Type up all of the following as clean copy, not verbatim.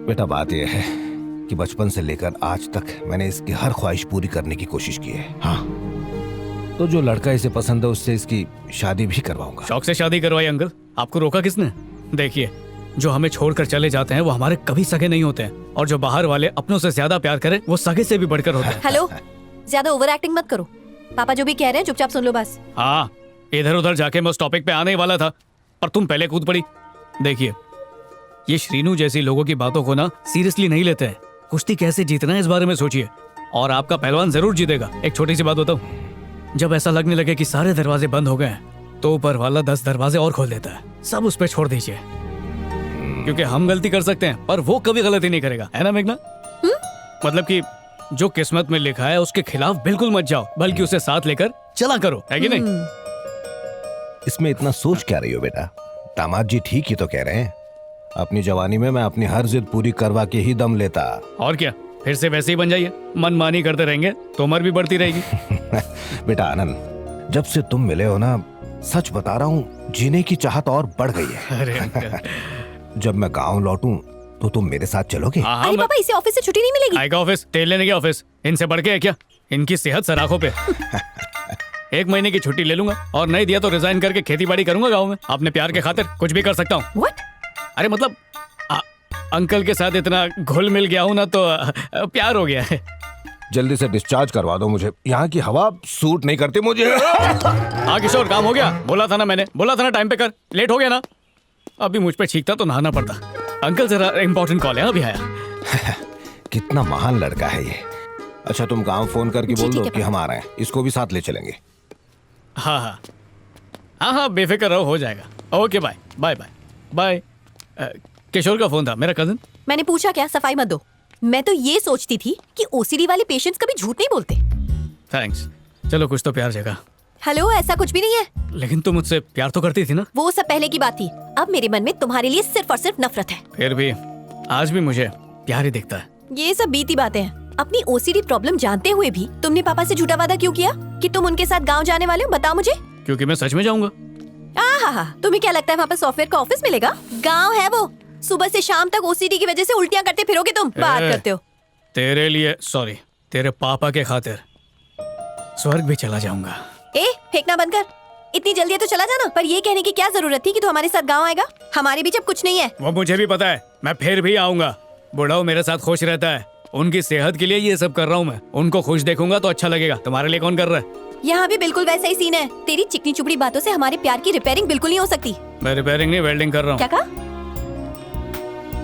बेटा बात यह है कि बचपन से लेकर आज तक मैंने इसकी हर ख्वाहिश पूरी करने की कोशिश की है। हाँ, तो जो लड़का इसे पसंद है उससे इसकी शादी भी करवाऊंगा। शौक से शादी करवाई अंकल, आपको रोका किसने? देखिए, जो हमें छोड़कर चले जाते हैं वो हमारे कभी सगे नहीं होते हैं, और जो बाहर वाले अपनों से ज्यादा प्यार करें वो सगे से भी बढ़कर होते हैं। हेलो, ज्यादा ओवर एक्टिंग मत करो। पापा जो भी कह रहे हैं चुपचाप सुन लो बस। हाँ, इधर उधर जाके मैं उस टॉपिक पे आने ही वाला था, पर तुम पहले कूद पड़ी। देखिए, ये श्रीनू जैसी लोगों की बातों को ना सीरियसली नहीं लेते हैं। कुश्ती कैसे जीतना है इस बारे में सोचिए, और आपका पहलवान जरूर जीतेगा। एक छोटी सी बात बताऊं, जब ऐसा लगने लगे कि सारे दरवाजे बंद हो गए हैं तो ऊपर वाला 10 दरवाजे और खोल देता है। सब उस पे छोड़ दीजिए, क्योंकि हम गलती कर सकते हैं पर वो कभी गलती नहीं करेगा, है ना मेघना? मतलब कि जो किस्मत में लिखा है उसके खिलाफ बिल्कुल मत जाओ, बल्कि उसे साथ लेकर चला करो, है कि नहीं? इसमें इतना सोच क्या रही हो बेटा? दामाद जी ठीक ही तो कह रहे हैं। अपनी जवानी में मैं अपनी हर जिद पूरी करवा के ही दम लेता। और क्या, फिर से वैसे ही बन जाइए। मनमानी करते रहेंगे तो उम्र भी बढ़ती रहेगी। बेटा आनंद, जब से तुम मिले हो ना, सच बता रहा हूँ, जीने की चाहत और बढ़ गई है। अरे अंकल। जब मैं गांव लौटूं तो तुम मेरे साथ चलोगे? हाँ, अरे पापा, इसे ऑफिस से छुट्टी नहीं मिलेगी। आएगा ऑफिस, तेल लेने के ऑफिस, इनसे बढ़ के है क्या? इनकी सेहत सराखों पे। 1 महीने की छुट्टी ले लूंगा, और नहीं दिया तो रिजाइन करके खेती बाड़ी करूंगा गाँव में। अपने प्यार के खातिर कुछ भी कर सकता हूँ। What? अरे मतलब अंकल के साथ इतना घुल मिल गया हूँ ना, तो प्यार हो गया है। जल्दी से डिस्चार्ज करवा दो मुझे, यहाँ की हवा सूट नहीं करती मुझे। हाँ किशोर, काम हो गया। बोला था ना मैंने, बोला था ना टाइम पे कर। लेट हो गया ना, अभी मुझ पे छींकता तो नहाना पड़ता। अंकल जरा इम्पोर्टेंट कॉल है, अभी आया। कितना महान लड़का है ये। अच्छा, तुम गांव फोन करके बोल दो कि हम आ रहे हैं, इसको भी साथ ले चलेंगे। हाँ हाँ हाँ हाँ, बेफिक्र रहो, हो जाएगा। Okay, bye bye bye bye. Kishore का फोन था, मेरा कजन। मैंने पूछा क्या, सफाई मत दो। मैं तो ये सोचती थी कि ओसीडी वाले पेशेंट्स कभी झूठ नहीं बोलते। थैंक्स, चलो कुछ तो प्यार जगा। हेलो, ऐसा कुछ भी नहीं है। लेकिन तुम मुझसे प्यार तो करती थी ना? वो सब पहले की बात थी, अब मेरे मन में तुम्हारे लिए सिर्फ और सिर्फ नफरत है। फिर भी आज भी मुझे प्यार ही दिखता है। ये सब बीती बातें हैं। अपनी ओसीडी प्रॉब्लम जानते हुए भी तुमने पापा से झूठा वादा क्यों किया कि तुम उनके साथ गाँव जाने वाले हो? बताओ मुझे। क्योंकि मैं सच में जाऊंगा। तुम्हें क्या लगता है वहाँ पर सॉफ्टवेयर का ऑफिस मिलेगा? गाँव है वो। सुबह से शाम तक ओसीडी की वजह से उल्टियाँ करते फिरोगे तुम। बात करते हो। तेरे लिए, सॉरी, तेरे पापा के खातिर स्वर्ग भी चला जाऊंगा। फेंकना बंद कर। इतनी जल्दी तो चला जाना। पर ये कहने की क्या जरूरत थी कि तू हमारे साथ गाँव आएगा? हमारे बीच अब कुछ नहीं है। वो मुझे भी पता है, मैं फिर भी आऊंगा। बुढ़ाऊ मेरे साथ खुश रहता है, उनकी सेहत के लिए ये सब कर रहा हूँ मैं। उनको खुश देखूंगा तो अच्छा लगेगा। तुम्हारे लिए कौन कर रहा है? यहाँ भी बिल्कुल वैसा ही सीन है। तेरी चिकनी चुपड़ी बातों से हमारे प्यार की रिपेयरिंग बिल्कुल नहीं हो सकती। मैं रिपेयरिंग नहीं, वेल्डिंग कर रहा हूँ। क्या कहा?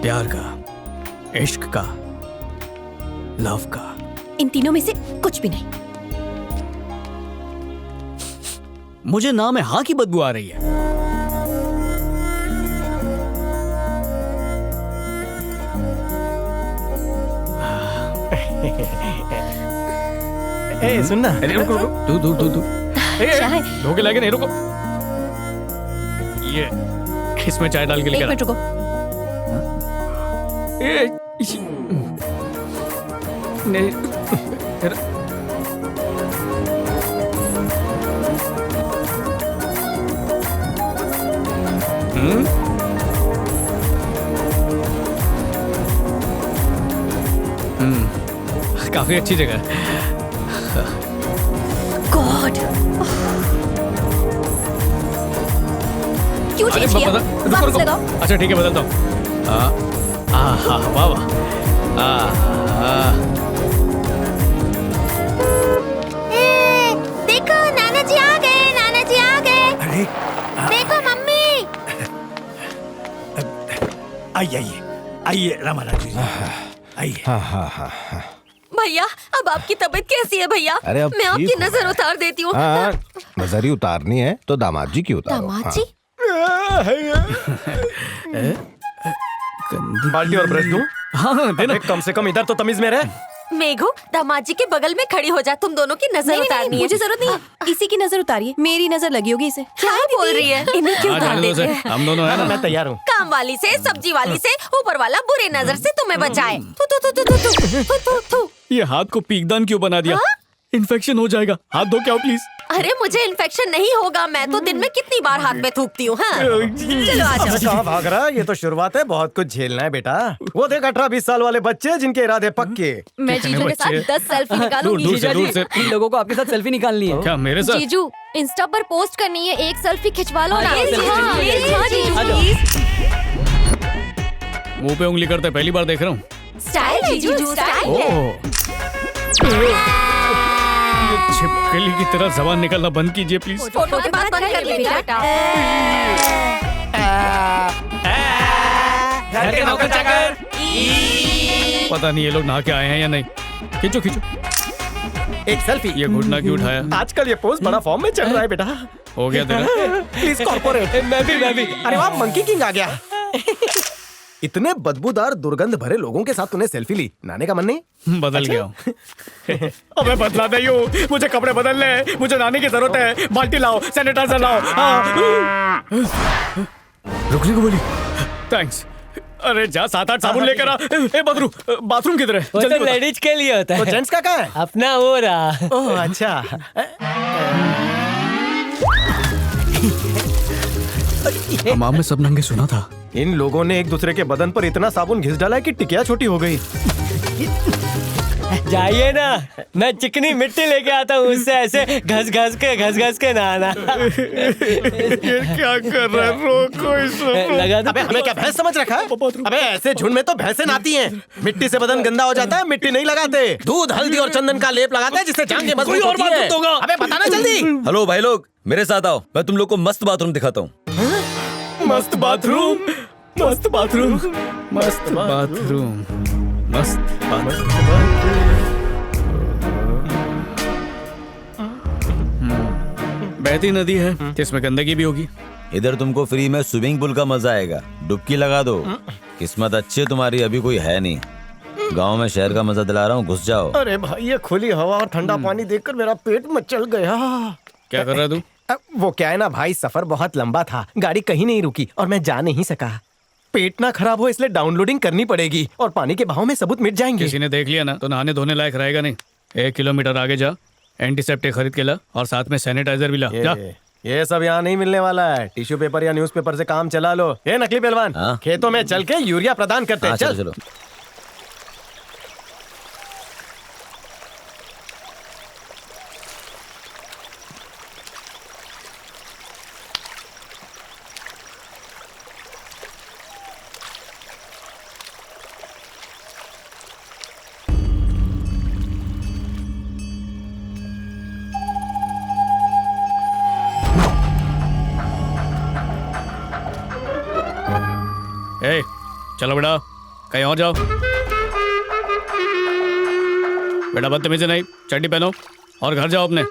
प्यार का, इश्क का, लव का। इन तीनों में से कुछ भी नहीं। मुझे ना में हाँ की बदबू आ रही है। ए सुन ना, अरे रुको रुको, तू चाय। धोखे लगे नहीं, रुको। ये इसमें चाय डाल के एक लेकर मिनट रुको। नहीं, काफी अच्छी जगह है। गॉड, क्यों चेंज किया? वापस लगाओ। अच्छा ठीक है, बदलता हूँ। वाह वाह। देखो नाना जी आ गए, नाना जी आ गए। अरे देखो मम्मी। आइए आइए रामाराव जी, आइए। हाँ। भैया, अब आपकी तबीयत कैसी है भैया? अरे अब मैं आपकी ठीक हूँ। नजर उतार देती हूँ। नजर ही उतारनी है तो दामाद जी की उतारो। दामाद जी? बाल्टी और ब्रश दूं? हाँ देना। कम से कम इधर तो तमीज में रहे। मेघो, दामाद जी के बगल में खड़ी हो जा। तुम दोनों की नजर उतारनी है। मुझे जरूरत नहीं है। इसी की नजर उतारिए। मेरी नजर लगी होगी इसे। क्या बोल रही है? इन्हें क्यों उतार देते हैं? हम दोनों है ना। मैं तैयार हूँ। काम वाली से, सब्जी वाली से, ऊपर वाला बुरे नजर से तुम्हें बचाए। तू तू तू तू तू तू तू तू। ये हाथ को पीकदान क्यों बना दिया? इन्फेक्शन हो जाएगा, हाथ धो के आओ प्लीज। अरे मुझे इन्फेक्शन नहीं होगा, मैं तो दिन में कितनी बार हाथ में थूकती हूँ। हाँ चलो आ जाओ। कहाँ भाग रहा है? ये तो शुरुआत है, बहुत कुछ झेलना है बेटा। वो देख 18-20 साल वाले बच्चे जिनके इरादे पक्के। मैं जीजू के साथ 10 सेल्फी निकालूंगी। दूर से इन लोगों को आपके साथ सेल्फी निकालनी है। क्या मेरे साथ? जीजू इंस्टा पर पोस्ट करनी है, एक सेल्फी खिंचवा लो ना। हाँ, प्लीज, हाँ, प्लीज, हाँ, जीजू, आ जाओ। प्लीज। मुंह पे उंगली करते पहली बार देख रहा हूँ। स्टाइल जीजू, स्टाइल है। छिपकली की तरह जबान निकलना बंद कीजिए प्लीज। फोटो के बाद बंद कर ली बेटा। घर के नौकर चाकर। पता नहीं ये लोग नहा के आए हैं या नहीं। खींचो खींचो। एक सेल्फी। ये घुटना क्यों उठाया? आजकल ये पोज बड़ा फॉर्म में चल रहा है बेटा। हो गया तेरा? Please corporate. मैं भी। अरे वाह, मंकी किंग आ गया। इतने बदबूदार दुर्गंध भरे लोगों के साथ तूने सेल्फी ली, नहाने का मन नहीं? बदल गया हूँ। अबे बदला नहीं हूँ, मुझे कपड़े बदलने हैं, मुझे नहाने की जरूरत है। बाल्टी लाओ, सैनिटाइजर लाओ। रुकने को बोली। थैंक्स। अरे जा 7-8 साबुन लेकर आ। ए बदरू, बाथरूम किधर है? वो जल्दी तो बता। लेडीज के लिए होता तो है, जेंट्स का कहाँ है? अपना हो रहा। ओह अच्छा। हमाम में सब नंगे सुना था। इन लोगों ने एक दूसरे के बदन पर इतना साबुन घिस डाला है कि टिकिया छोटी हो गई। जाइए ना, मैं चिकनी मिट्टी लेके आता हूँ, उससे ऐसे घस घस के नहाना। ये क्या कर रहा है? रोको इसको। लगा दो। अबे हमें क्या भैंस समझ रखा है? अबे ऐसे झुंड में तो भैंसें नहाती हैं। मिट्टी से बदन गंदा हो जाता है, मिट्टी नहीं लगाते, दूध हल्दी और चंदन का लेप लगाते हैं जिससे जांघें मजबूत कोई और होती बात हैं। मत होगा। अबे बताना जल्दी। हेलो भाई लोग, मेरे साथ आओ, मैं तुम लोग को मस्त बाथरूम दिखाता हूँ। मस्त बाथरूम, मस्त बाथरूम, मस्त बाथरूम, मस्त बाथरूम। बहती नदी है, इसमें गंदगी भी होगी। इधर तुमको फ्री में स्विमिंग पूल का मजा आएगा, डुबकी लगा दो। किस्मत अच्छी है तुम्हारी, अभी कोई है नहीं। गांव में शहर का मजा दिला रहा हूँ, घुस जाओ। अरे भाई ये खुली हवा और ठंडा पानी देखकर मेरा पेट मचल गया। क्या कर रहा है तू? वो क्या है ना भाई, सफर बहुत लंबा था, गाड़ी कहीं नहीं रुकी और मैं जा नहीं सका। पेट ना खराब हो इसलिए डाउनलोडिंग करनी पड़ेगी और पानी के बहाव में सबूत मिट जाएंगे। किसी ने देख लिया ना तो नहाने धोने लायक रहेगा नहीं। 1 किलोमीटर आगे जा, एंटीसेप्टिक खरीद के ला और साथ में सैनिटाइजर भी ला। जा। ये सब यहाँ नहीं मिलने वाला है। टिश्यू पेपर या न्यूज़पेपर से काम चला लो। ये नकली पहलवान, हाँ? खेतों में चल के यूरिया प्रदान करते हैं। हाँ, चल चलो। ए, चलो बेटा, कहीं और जाओ। बेटा बदतमीजी नहीं, चड्डी पहनो और घर जाओ अपने।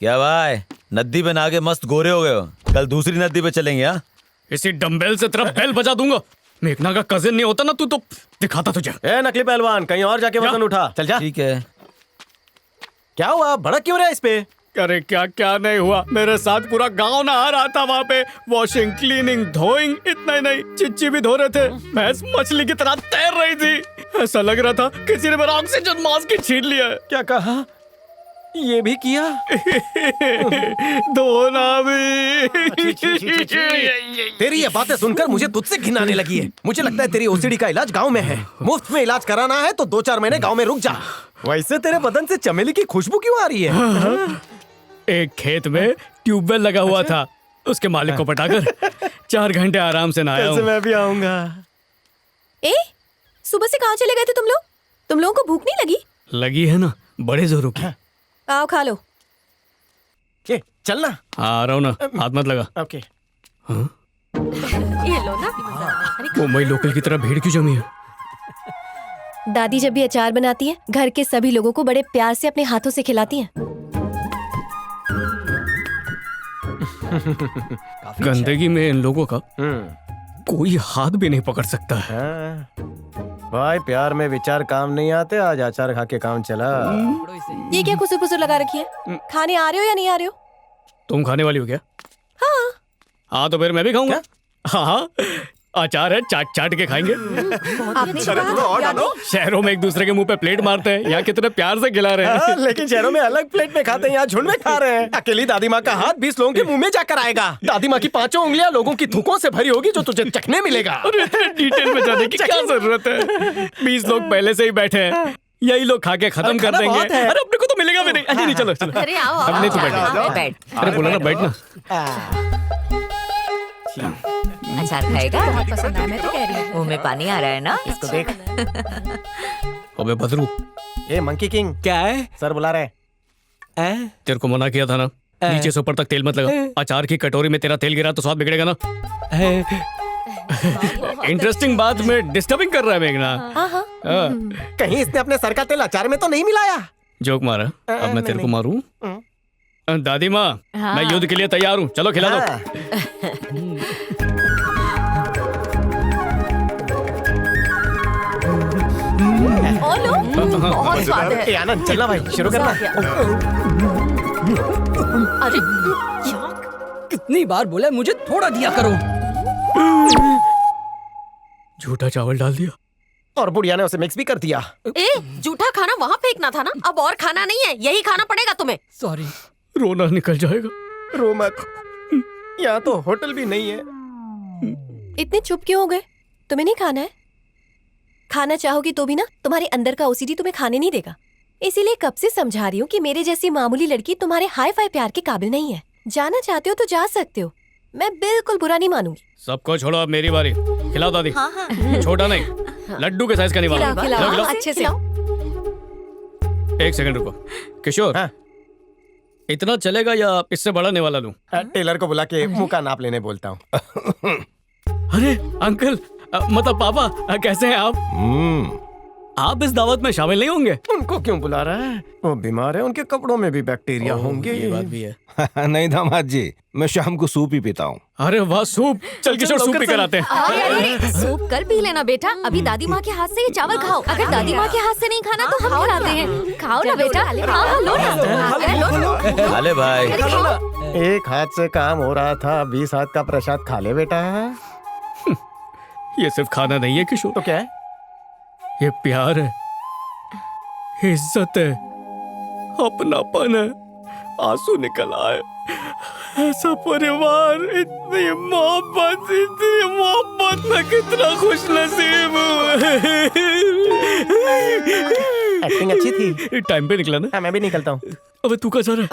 क्या भाई, नदी पे नहा के मस्त गोरे हो गए हो? कल दूसरी नदी पे चलेंगे। हाँ, इसी डंबेल से तेरा बेल बजा दूंगा। मेघना का कजिन नहीं होता ना तू तो दिखाता तुझे। ए नकली पहलवान, कहीं और जाके वजन उठा। चल जा। ठीक है। क्या हुआ, भड़क क्यों रहा है इस पे? अरे क्या क्या नहीं हुआ, मेरे साथ पूरा गांव नहा रहा था वहाँ पे। वॉशिंग, क्लीनिंग, धोइंग, इतना ही नहीं चिच्ची भी धो रहे थे। भैंस मछली की तरह तैर रही थी। ऐसा लग रहा था किसी ने मेरा ऑक्सीजन मास्क ही छीन लिया है। क्या कहा? ये भी किया? धोना भी। तेरी ये बातें सुनकर मुझे तुझसे घिन आने लगी है। मुझे लगता है तेरी ओसीडी का इलाज गांव में है। मुफ्त में इलाज कराना है तो 2-4 महीने गांव में रुक जा। वैसे तेरे बदन से चमेली की खुशबू क्यों आ रही है? एक खेत में ट्यूबवेल लगा हुआ था, उसके मालिक को पटाकर 4 घंटे आराम से नहाया ऐसे हूँ। मैं भी आऊंगा। ए, सुबह से कहाँ चले गए थे तुम लोग? तुम लोगों को भूख नहीं लगी? लगी है ना, बड़े जोरों की। आओ खा लो। ये चलना। हाँ आ रहा हूँ ना, हाथ मत लगा। ओके। ये लो ना। मुंबई लोकल की तरह भीड़ क्यों जमी है? दादी जब भी अचार बनाती है घर के सभी लोगों को बड़े प्यार से अपने हाथों से खिलाती हैं। गंदगी में इन लोगों का कोई हाथ भी नहीं पकड़ सकता है। भाई प्यार में विचार काम नहीं आते, आज अचार खा के काम चला। ये क्या खुसर पुसर लगा रखी है? खाने आ रहे हो या नहीं आ रहे हो? तुम खाने वाली हो क्या? हाँ तो फिर मैं भी खाऊंगा। हाँ अचार है, चाट चाट के खाएंगे। आपने कहा शहरों में एक दूसरे के मुंह पे प्लेट मारते हैं, यहाँ कितने प्यार से खिला रहे हैं। लेकिन शहरों में अलग प्लेट में खाते हैं, यहाँ झुंड में खा रहे हैं। अकेली दादी माँ का हाथ 20 लोगों के मुंह में जाकर आएगा। दादी माँ की 5 उंगलियां लोगों की थूकों से भरी होगी जो तुझे चखने मिलेगा। अरे इतने डिटेल में जाने की क्या जरूरत है? 20 लोग पहले से ही बैठे हैं, यही लोग खा के खत्म कर देंगे। अरे अपने को तो मिलेगा भी नहीं। अरे नहीं चलो चलो, अरे आओ अब नहीं तो आओ, बैठ। अरे बोला ना बैठ ना। अचार खाएगा? बहुत पसंद आया, मैं तो कह रही हूँ। मुंह में पानी आ रहा है ना? इसको देख। अबे बदरू, ए मंकी किंग, क्या है? सर बुला रहे हैं। तेरे को मना किया था ना, नीचे से ऊपर तक तेल मत लगा। अचार की कटोरी में तेरा तेल गिरा तो स्वाद बिगड़ेगा ना। इंटरेस्टिंग बात में डिस्टर्बिंग कर रहा है मेघना। हाँ। कहीं इसने अपने सर का तेल अचार में तो नहीं मिलाया? जोक मारा, अब मैं तेरे को मारूं? दादी माँ, मैं युद्ध के लिए तैयार हूँ, चलो खिला दो। और लो, बहुत स्वाद है। ए आनंद चलना भाई, शुरू करना। अरे कितनी बार बोला मुझे थोड़ा दिया करो। झूठा चावल डाल दिया और बुढ़िया ने उसे मिक्स भी कर दिया। ए, जूठा खाना वहाँ फेंकना था ना, अब और खाना नहीं है, यही खाना पड़ेगा तुम्हें। सॉरी। रोना निकल जाएगा। रो मत, यहाँ तो होटल भी नहीं है। इतने चुप क्यों हो गए? तुम्हें नहीं खाना है? खाना चाहोगी तो भी ना, तुम्हारे अंदर का ओसीडी तुम्हें खाने नहीं देगा। इसीलिए कब से समझा रही हूँ कि मेरे जैसी मामूली लड़की तुम्हारे हाई फाई प्यार के काबिल नहीं है। जाना चाहते हो तो जा सकते हो, मैं बिल्कुल बुरा नहीं मानूंगी। सबको छोड़ो, अब मेरी बारी। खिलाओ दादी। छोटा नहीं, लड्डू के साइज का नहीं खिलाओ, वाला। खिलाओ, खिलाओ। अच्छे से। एक सेकंड रुको किशोर, हाँ? इतना चलेगा या इससे बढ़ाने वाला लूं? टेलर को बुला के मुंह का नाप लेने बोलता हूँ। अरे अंकल, मतलब पापा, कैसे हैं आप? आप इस दावत में शामिल नहीं होंगे? उनको क्यों बुला रहा है? वो बीमार है, उनके कपड़ों में भी बैक्टीरिया होंगे। ये बात भी है। नहीं दामाद जी, मैं शाम को सूप ही पीता हूँ। अरे वाह, सूप। चल किशोर, सूप पी कर आते हैं। अरे सूप कल पी लेना बेटा, अभी दादी माँ के हाथ से ये चावल खाओ। अगर दादी माँ के हाथ से नहीं खाना तो हम खिलाते हैं। खाओ ना बेटा, हाँ लो ना, अरे लो। अरे भाई, अरे खाओ। एक हाथ से काम हो रहा था, 20 हाथ का प्रसाद खा ले बेटा। ये सिर्फ खाना नहीं है किशोर, तो क्या है? ये प्यार है, इज्जत है, अपनापन है, आंसू निकल आए। ऐसा परिवार, इतनी मोहब्बत में कितना खुश नसीब हूँ। एक्टिंग अच्छी थी। टाइम पे निकला ना? हाँ, मैं भी निकलता हूँ। अबे तू कहाँ जा रहा है?